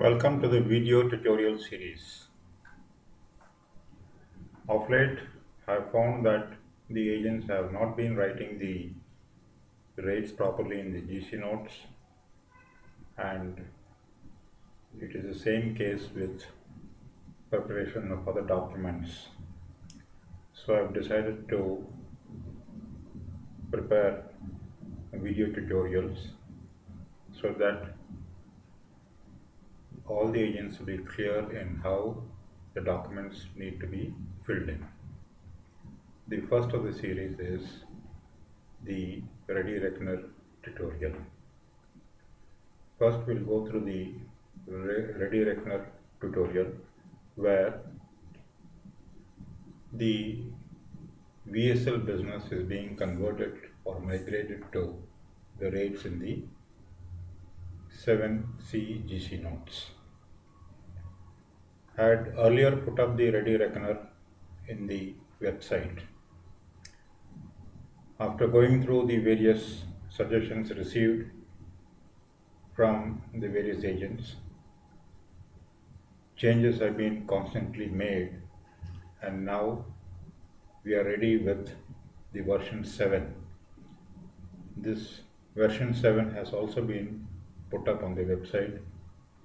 Welcome to the video tutorial series. Of late, I have found that the agents have not been writing the rates properly in the GC notes, and it is the same case with preparation of other documents. So I have decided to prepare video tutorials so that all the agents will be clear in how the documents need to be filled in. The first of the series is the Ready Reckoner tutorial. First, we'll go through the Ready Reckoner tutorial where the VSL business is being converted or migrated to the rates in the 7C GC notes. I had earlier put up the Ready Reckoner in the website. After going through the various suggestions received from the various agents, changes have been constantly made, and now we are ready with the version 7. This version 7 has also been put up on the website,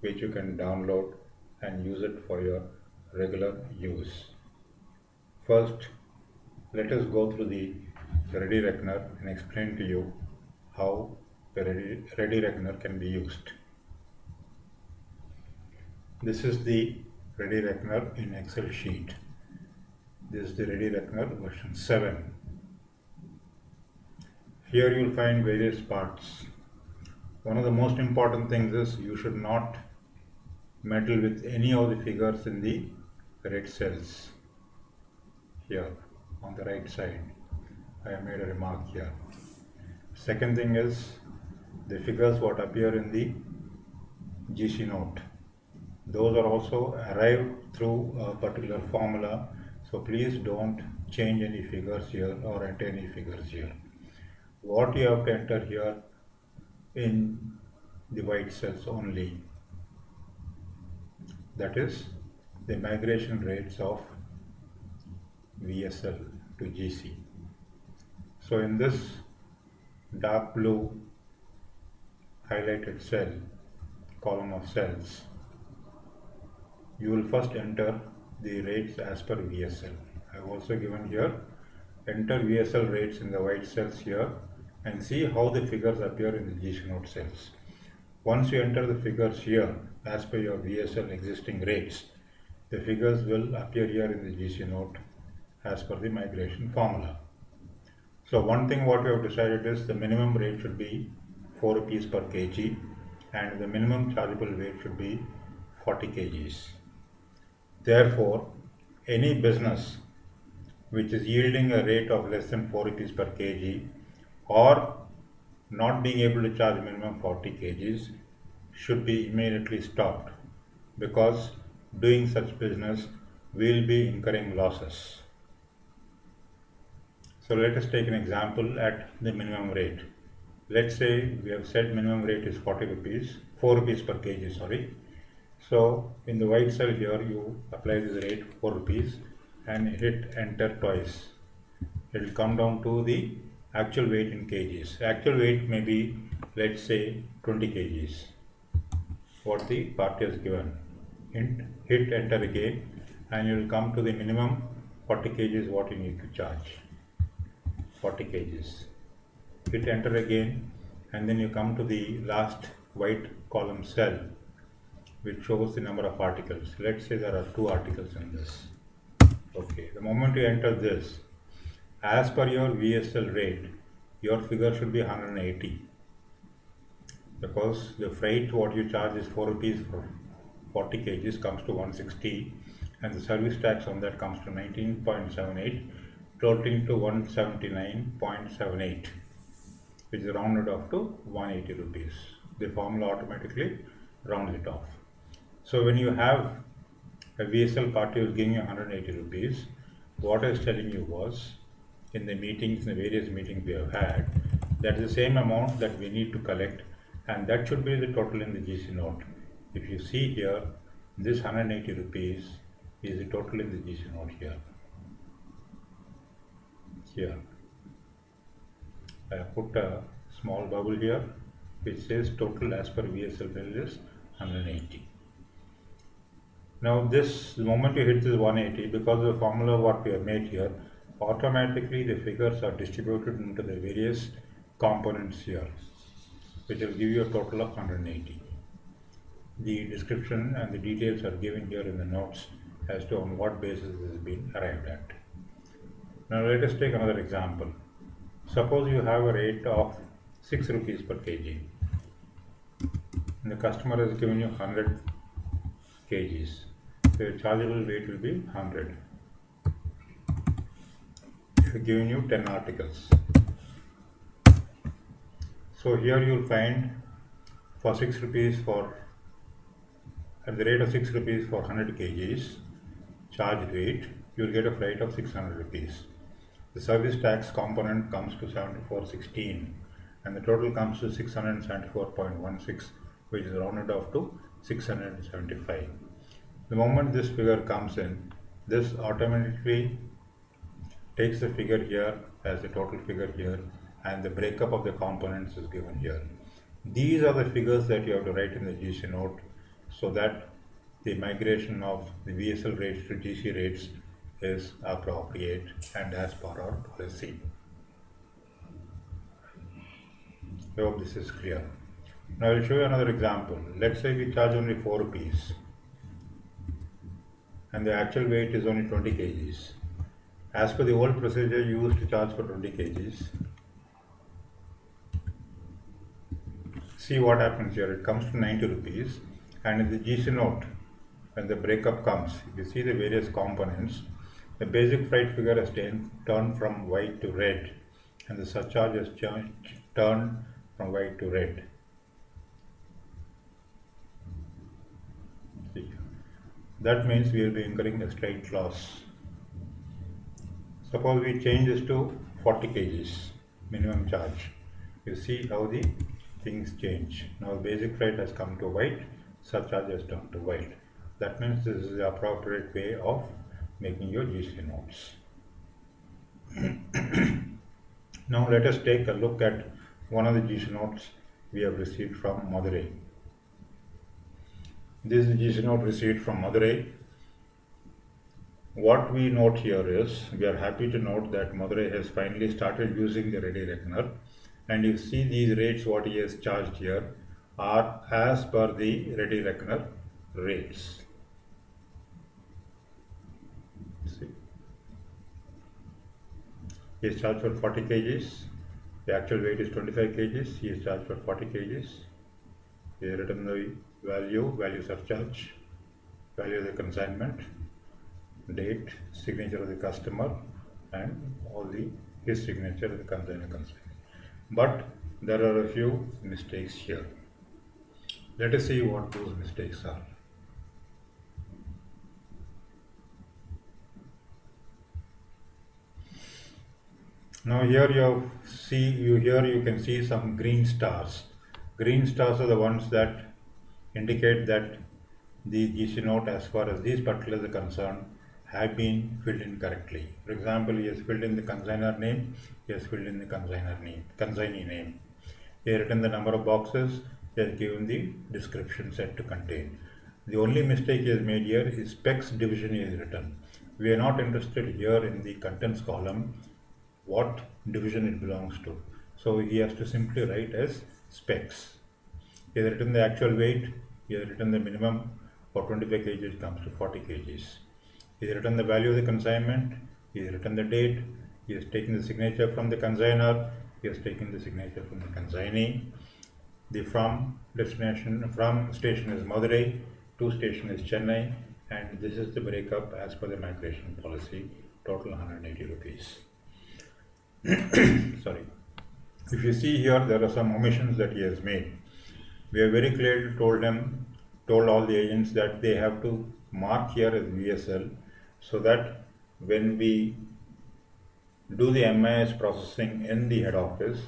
which you can download and use it for your regular use. First, let us go through the Ready Reckoner and explain to you how the Ready Reckoner can be used. This is the Ready Reckoner in Excel sheet. This is the Ready Reckoner version 7. Here you will find various parts. One of the most important things is you should not meddle with any of the figures in the red cells. Here on the right side, I have made a remark here. Second thing is the figures what appear in the GC note. Those are also arrived through a particular formula, so please don't change any figures here or enter any figures here. What you have to enter here in the white cells only, that is the migration rates of VSL to GC. So in this dark blue highlighted cell, column of cells, you will first enter the rates as per VSL. I have also given here, enter VSL rates in the white cells here and see how the figures appear in the GC note cells. Once you enter the figures here as per your VSL existing rates, the figures will appear here in the GC note as per the migration formula. So one thing what we have decided is the minimum rate should be 4 rupees per kg and the minimum chargeable weight should be 40 kgs. Therefore, any business which is yielding a rate of less than 4 rupees per kg or not being able to charge minimum 40 kgs should be immediately stopped, because doing such business will be incurring losses. So let us take an example at the minimum rate. Let's say we have said minimum rate is 4 rupees per kg, sorry. So in the white cell here you apply this rate 4 rupees and hit enter twice. It will come down to the actual weight in kgs. Actual weight may be, let's say, 20 kgs, what the party has given. Hit enter again and you will come to the minimum 40 kgs what you need to charge. 40 kgs. Hit enter again and then you come to the last white column cell which shows the number of articles. Let's say there are 2 articles in this. Okay, the moment you enter this, as per your VSL rate, your figure should be 180, because the freight what you charge is 4 rupees for 40 kgs comes to 160 and the service tax on that comes to 19.78, totaling to 179.78, which is rounded off to 180 rupees. The formula automatically rounds it off. So when you have a VSL party who is giving you 180 rupees, what I was telling you was, in the meetings, in the various meetings we have had, that is the same amount that we need to collect, and that should be the total in the GC note. If you see here, this 180 rupees is the total in the GC note here. Here, I have put a small bubble here which says total as per VSL bill is 180. Now this, the moment you hit this 180, because of the formula what we have made here, automatically the figures are distributed into the various components here, which will give you a total of 180. The description and the details are given here in the notes as to on what basis this has been arrived at. Now let us take another example. Suppose you have a rate of 6 rupees per kg and the customer has given you 100 kgs. So your chargeable weight will be 100. They are giving you 10 articles. So here you will find for 6 rupees for at the rate of 6 rupees for 100 kgs charge weight, you will get a freight of 600 rupees. The service tax component comes to 7416 and the total comes to 674.16, which is rounded off to 675. The moment this figure comes in, this automatically takes the figure here as the total figure here and the breakup of the components is given here. These are the figures that you have to write in the GC note so that the migration of the VSL rates to GC rates is appropriate and as per our policy. I hope this is clear. Now I will show you another example. Let's say we charge only 4 rupees and the actual weight is only 20 kgs. As per the old procedure, you used to charge for 20 kgs. See what happens here. It comes to 90 rupees and in the GC note, when the breakup comes, if you see the various components, the basic freight figure has turned from white to red and the surcharge has turned from white to red. See. That means we will be incurring a straight loss. Suppose we change this to 40 kgs minimum charge. You see how the things change. Now basic freight has come to white, surcharge has turned to white. That means this is the appropriate way of making your GC notes. Now let us take a look at one of the GC notes we have received from Madurai. This is the GC note received from Madurai. What we note here is, we are happy to note that Madurai has finally started using the ready reckoner, and you see these rates what he has charged here are as per the ready reckoner rates. See. He is charged for 40 kgs, the actual weight is 25 kgs, he is charged for 40 kgs. He has written the value surcharge, value of the consignment, date, signature of the customer, and all his signature of the consignment. But there are a few mistakes here. Let us see what those mistakes are. Now here you can see some green stars. Green stars are the ones that indicate that the GC note, as far as these particulars are concerned, have been filled in correctly. For example, he has filled in the consignor name, he has filled in the consignee name. He has written the number of boxes, he has given the description set to contain. The only mistake he has made here is specs division he has written. We are not interested here in the contents column what division it belongs to. So he has to simply write as specs. He has written the actual weight, he has written the minimum for 25 kgs comes to 40 kgs. He has written the value of the consignment, he has written the date, he has taken the signature from the consignor, he has taken the signature from the consignee. The from station is Madurai, to station is Chennai, and this is the breakup as per the migration policy, total 180 rupees. Sorry. If you see here, there are some omissions that he has made. We have very clearly told all the agents that they have to mark here as VSL so that when we do the MIS processing in the head office,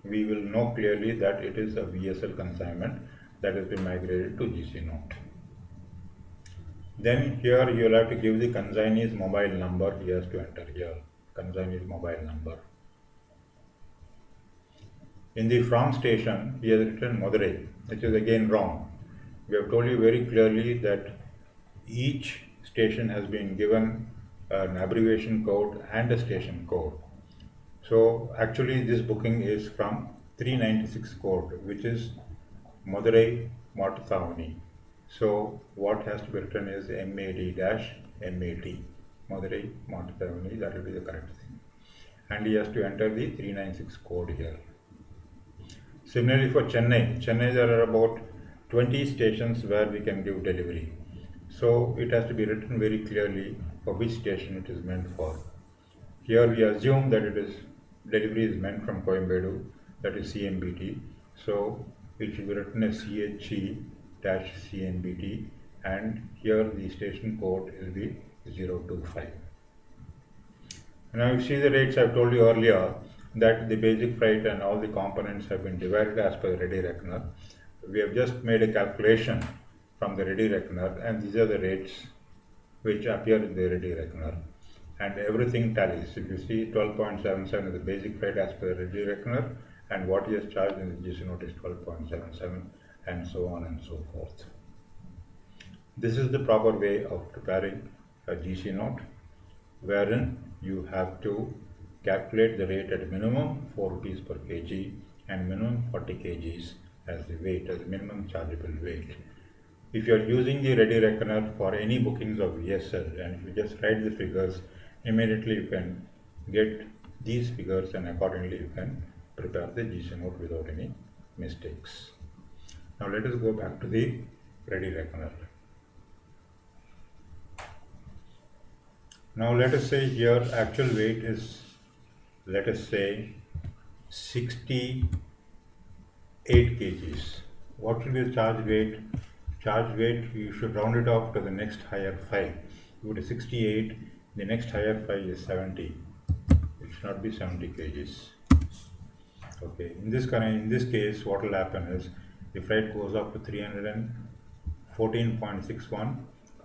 we will know clearly that it is a VSL consignment that has been migrated to GC note. Then here you will have to give the consignee's mobile number. He has to enter here consignee's mobile number. In the from station, he has written Madurai, which is again wrong. We have told you very clearly that each station has been given an abbreviation code and a station code. So actually this booking is from 396 code, which is Madurai Matuthavani. So what has to be written is MAD-MAT, Madurai Matuthavani, that will be the correct thing. And he has to enter the 396 code here. Similarly for Chennai there are about 20 stations where we can give delivery. So it has to be written very clearly for which station it is meant for. Here we assume that delivery is meant from Coimbatore, that is CMBT. So it should be written as CHE-CMBT, and here the station code will be 025. Now you see the rates. I've told you earlier that the basic freight and all the components have been divided as per the ready reckoner. We have just made a calculation from the ready reckoner, and these are the rates which appear in the ready reckoner, and everything tallies. If you see 12.77 is the basic freight as per the ready reckoner, and what he has charged in the GC note is 12.77, and so on and so forth. This is the proper way of preparing a GC note, wherein you have to calculate the rate at minimum 4 rupees per kg and minimum 40 kgs as the weight, as the minimum chargeable weight. If you are using the ready reckoner for any bookings of VSL, and if you just write the figures, immediately you can get these figures, and accordingly you can prepare the GC note without any mistakes. Now let us go back to the ready reckoner. Now let us say here actual weight is, let us say 68 kgs. What should be the charge weight? Charge weight, you should round it off to the next higher 5. You would 68, the next higher 5 is 70. It should not be 70 kgs. Okay, in this case, what will happen is the freight goes up to 314.61,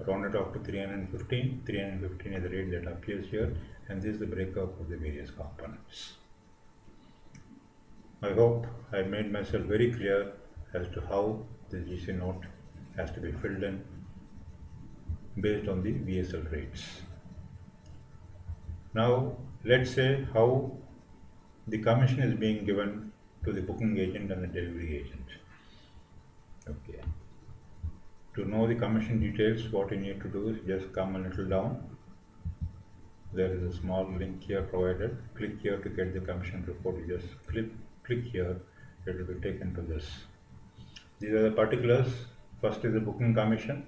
round it off to 315. 315 is the rate that appears here, and this is the breakup of the various components. I hope I made myself very clear as to how the GC note has to be filled in based on the VSL rates. Now let's say how the commission is being given to the booking agent and the delivery agent. Okay. To know the commission details, what you need to do is just come a little down. There is a small link here provided. Click here to get the commission report. You just click here, it will be taken to this. These are the particulars. First is the booking commission.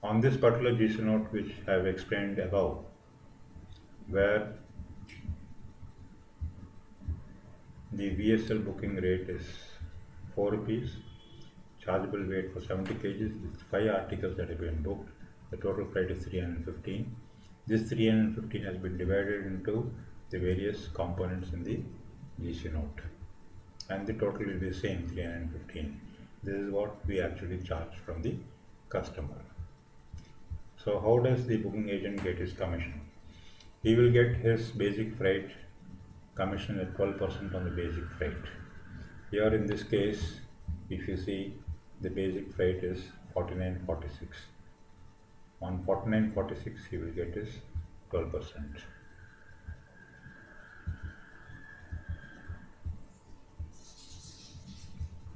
On this particular GC note which I have explained above, where the VSL booking rate is 4 rupees, chargeable weight for 70 kgs, with 5 articles that have been booked, the total freight is 315. This 315 has been divided into the various components in the GC note, and the total will be the same, 315. This is what we actually charge from the customer. So how does the booking agent get his commission? He will get his basic freight commission at 12% on the basic freight. Here in this case, if you see, the basic freight is 49.46. On 49.46 he will get his 12%.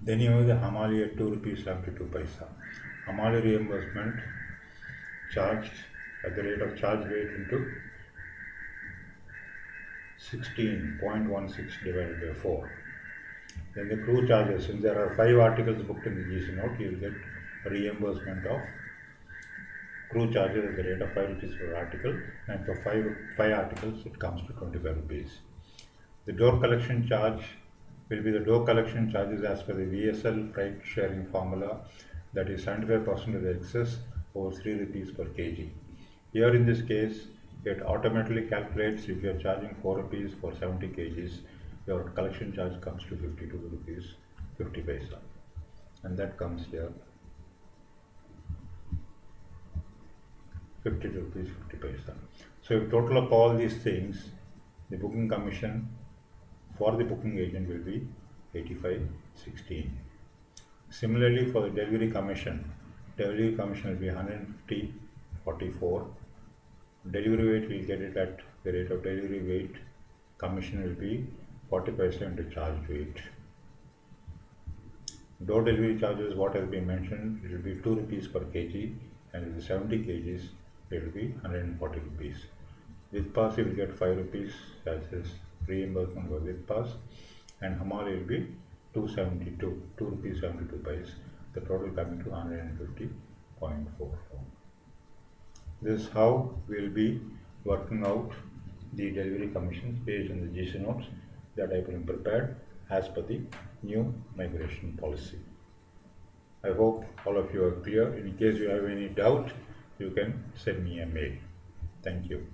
Then you have the Hamali at 2 rupees 72 paisa. Hamali reimbursement charged at the rate of charge weight into 16.16 divided by 4. Then the crew charges, since there are 5 articles booked in the GC note, you will get a reimbursement of crew charges at the rate of 5 rupees per article, and for 5 articles it comes to 25 rupees. The door collection charge will be the door collection charges as per the VSL freight sharing formula, that is 75% of the excess over 3 rupees per kg. Here in this case, it automatically calculates if you are charging 4 rupees for 70 kgs, your collection charge comes to 52 rupees 50 paisa. And that comes here 52 rupees 50 paisa. So if total up all these things, the booking commission for the booking agent will be 85.16. Similarly, for the delivery commission will be 150.44. Delivery weight will get it at the rate of delivery weight. Commission will be 40 paisa into charge weight. Door delivery charges, what has been mentioned, it will be 2 rupees per kg, and if it is 70 kgs, it will be 140 rupees. With pass, you will get 5 rupees as is reimbursement for with pass, and Hamali will be 272, 2 rupees 72 paise. The total coming to 150.44. This is how we will be working out the delivery commissions based on the GC notes that I have been prepared as per the new migration policy. I hope all of you are clear. In case you have any doubt, you can send me a mail. Thank you.